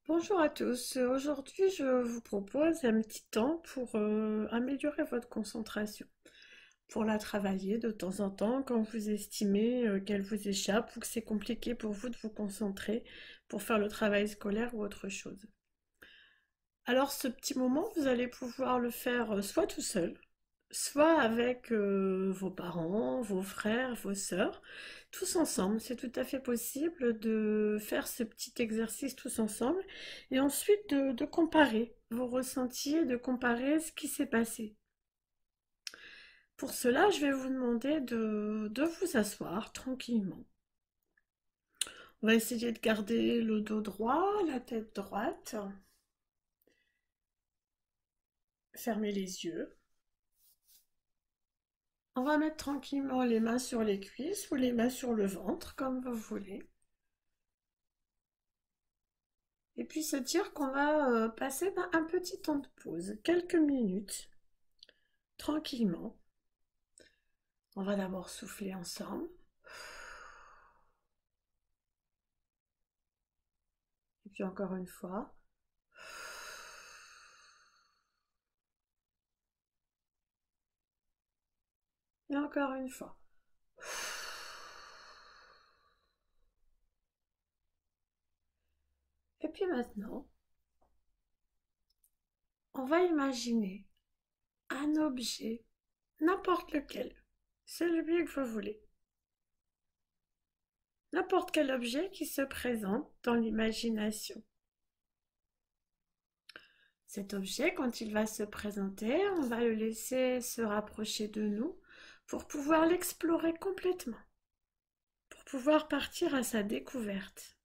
Bonjour à tous. Aujourd'hui, je vous propose un petit temps pour améliorer votre concentration, pour la travailler de temps en temps quand vous estimez qu'elle vous échappe ou que c'est compliqué pour vous de vous concentrer pour faire le travail scolaire ou autre chose. Alors, ce petit moment, vous allez pouvoir le faire soit tout seul, soit avec vos parents, vos frères, vos sœurs, tous ensemble. C'est tout à fait possible de faire ce petit exercice tous ensemble et ensuite de comparer vos ressentis et de comparer ce qui s'est passé. Pour cela, je vais vous demander de vous asseoir tranquillement. On va essayer de garder le dos droit, la tête droite. Fermez les yeux. On va mettre tranquillement les mains sur les cuisses ou les mains sur le ventre, comme vous voulez. Et puis se dire qu'on va passer un petit temps de pause, quelques minutes, tranquillement. On va d'abord souffler ensemble. Et puis encore une fois. Et encore une fois. Et puis maintenant, on va imaginer un objet, n'importe lequel, celui que vous voulez. N'importe quel objet qui se présente dans l'imagination. Cet objet, quand il va se présenter, on va le laisser se rapprocher de nous pour pouvoir l'explorer complètement, pour pouvoir partir à sa découverte,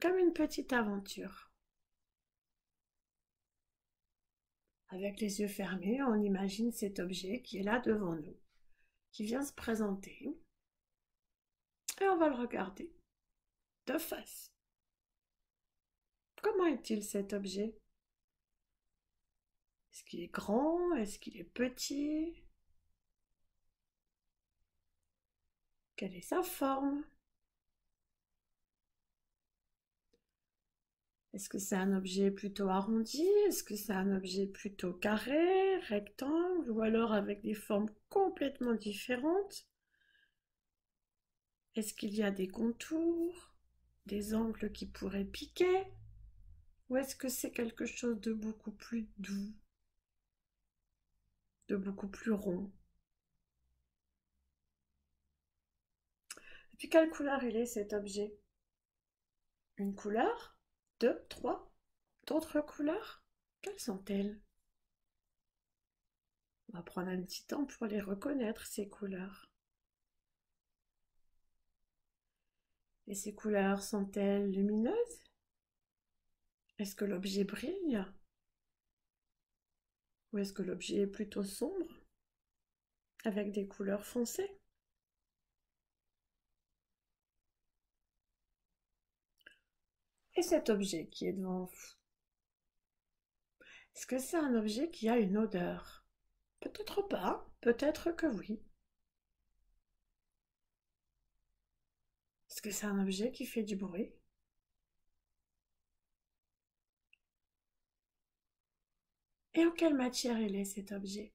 comme une petite aventure. Avec les yeux fermés, on imagine cet objet qui est là devant nous, qui vient se présenter, et on va le regarder de face. Comment est-il cet objet? Est-ce qu'il est grand? Est-ce qu'il est petit? Quelle est sa forme? Est-ce que c'est un objet plutôt arrondi? Est-ce que c'est un objet plutôt carré, rectangle, ou alors avec des formes complètement différentes? Est-ce qu'il y a des contours, des angles qui pourraient piquer? Ou est-ce que c'est quelque chose de beaucoup plus doux, de beaucoup plus rond? Et puis quelle couleur il est cet objet? Une couleur? Deux? Trois? D'autres couleurs? Quelles sont-elles? On va prendre un petit temps pour les reconnaître, ces couleurs. Et ces couleurs sont-elles lumineuses? Est-ce que l'objet brille? Ou est-ce que l'objet est plutôt sombre, avec des couleurs foncées? Et cet objet qui est devant vous, est-ce que c'est un objet qui a une odeur? Peut-être pas, peut-être que oui. Est-ce que c'est un objet qui fait du bruit? Et en quelle matière il est cet objet?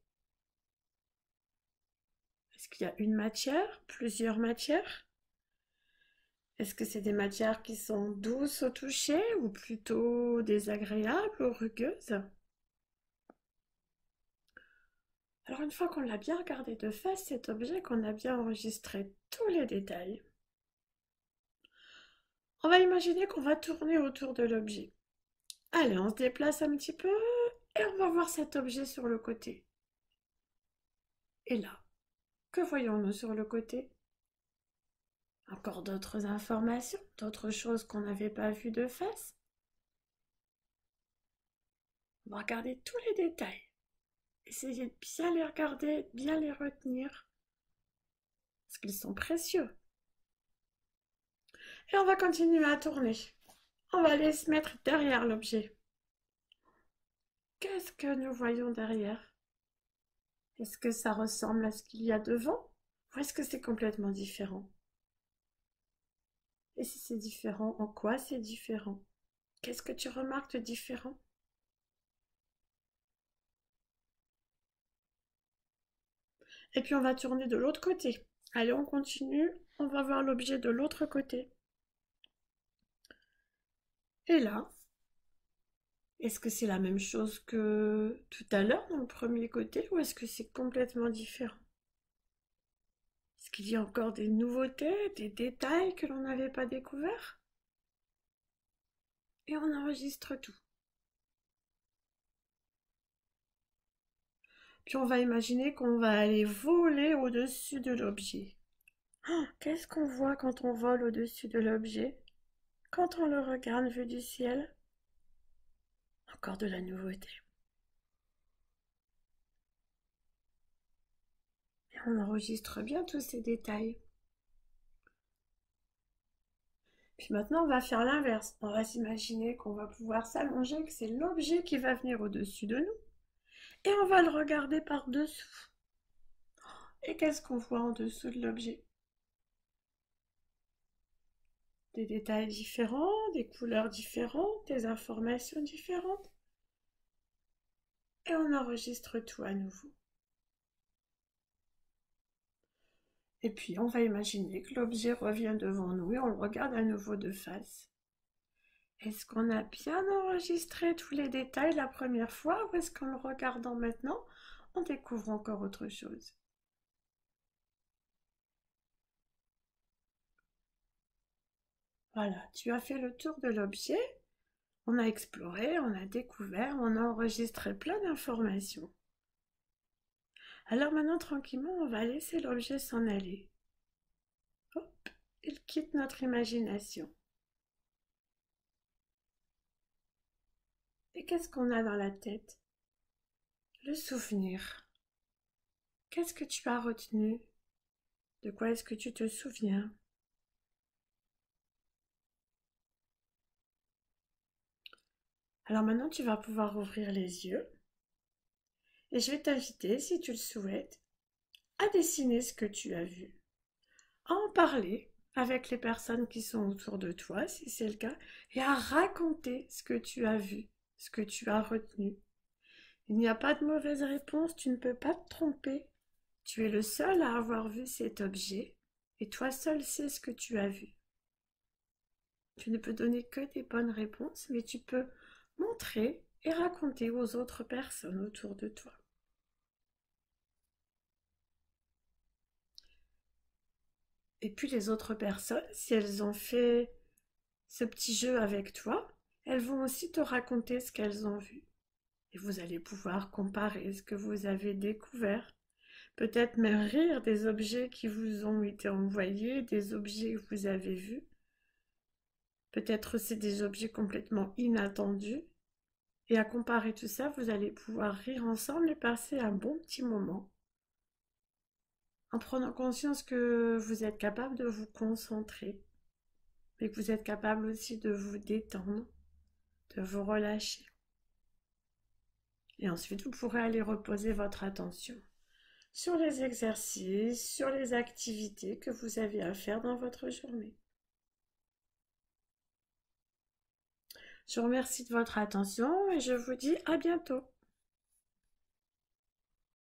Est-ce qu'il y a une matière, plusieurs matières? Est-ce que c'est des matières qui sont douces au toucher ou plutôt désagréables ou rugueuses? Alors une fois qu'on l'a bien regardé de face, cet objet, qu'on a bien enregistré tous les détails, on va imaginer qu'on va tourner autour de l'objet. Allez, on se déplace un petit peu et on va voir cet objet sur le côté. Et là, que voyons-nous sur le côté? Encore d'autres informations, d'autres choses qu'on n'avait pas vues de face? On va regarder tous les détails. Essayez de bien les regarder, bien les retenir, parce qu'ils sont précieux. Et on va continuer à tourner. On va aller se mettre derrière l'objet. Qu'est-ce que nous voyons derrière? Est-ce que ça ressemble à ce qu'il y a devant? Ou est-ce que c'est complètement différent? Et si c'est différent, en quoi c'est différent? Qu'est-ce que tu remarques de différent? Et puis on va tourner de l'autre côté. Allez, on continue. On va voir l'objet de l'autre côté. Et là, est-ce que c'est la même chose que tout à l'heure dans le premier côté ou est-ce que c'est complètement différent? Est-ce qu'il y a encore des nouveautés, des détails que l'on n'avait pas découverts? Et on enregistre tout. Puis on va imaginer qu'on va aller voler au-dessus de l'objet. Oh, qu'est-ce qu'on voit quand on vole au-dessus de l'objet? Quand on le regarde vu du ciel? Encore de la nouveauté. Et on enregistre bien tous ces détails. Puis maintenant, on va faire l'inverse. On va s'imaginer qu'on va pouvoir s'allonger, que c'est l'objet qui va venir au-dessus de nous. Et on va le regarder par-dessous. Et qu'est-ce qu'on voit en dessous de l'objet? Des détails différents, des couleurs différentes, des informations différentes. Et on enregistre tout à nouveau. Et puis on va imaginer que l'objet revient devant nous et on le regarde à nouveau de face. Est-ce qu'on a bien enregistré tous les détails la première fois ou est-ce qu'en le regardant maintenant, on découvre encore autre chose? Voilà, tu as fait le tour de l'objet, on a exploré, on a découvert, on a enregistré plein d'informations. Alors maintenant, tranquillement, on va laisser l'objet s'en aller. Hop, il quitte notre imagination. Et qu'est-ce qu'on a dans la tête? Le souvenir. Qu'est-ce que tu as retenu? De quoi est-ce que tu te souviens? Alors maintenant, tu vas pouvoir ouvrir les yeux et je vais t'inviter, si tu le souhaites, à dessiner ce que tu as vu, à en parler avec les personnes qui sont autour de toi, si c'est le cas, et à raconter ce que tu as vu, ce que tu as retenu. Il n'y a pas de mauvaise réponse, tu ne peux pas te tromper. Tu es le seul à avoir vu cet objet et toi seul sais ce que tu as vu. Tu ne peux donner que des bonnes réponses, mais tu peux montrer et raconter aux autres personnes autour de toi. Et puis les autres personnes, si elles ont fait ce petit jeu avec toi, elles vont aussi te raconter ce qu'elles ont vu. Et vous allez pouvoir comparer ce que vous avez découvert. Peut-être même rire des objets qui vous ont été envoyés, des objets que vous avez vus. Peut-être c'est des objets complètement inattendus. Et à comparer tout ça, vous allez pouvoir rire ensemble et passer un bon petit moment. En prenant conscience que vous êtes capable de vous concentrer. Mais que vous êtes capable aussi de vous détendre, de vous relâcher. Et ensuite, vous pourrez aller reposer votre attention sur les exercices, sur les activités que vous avez à faire dans votre journée. Je vous remercie de votre attention et je vous dis à bientôt.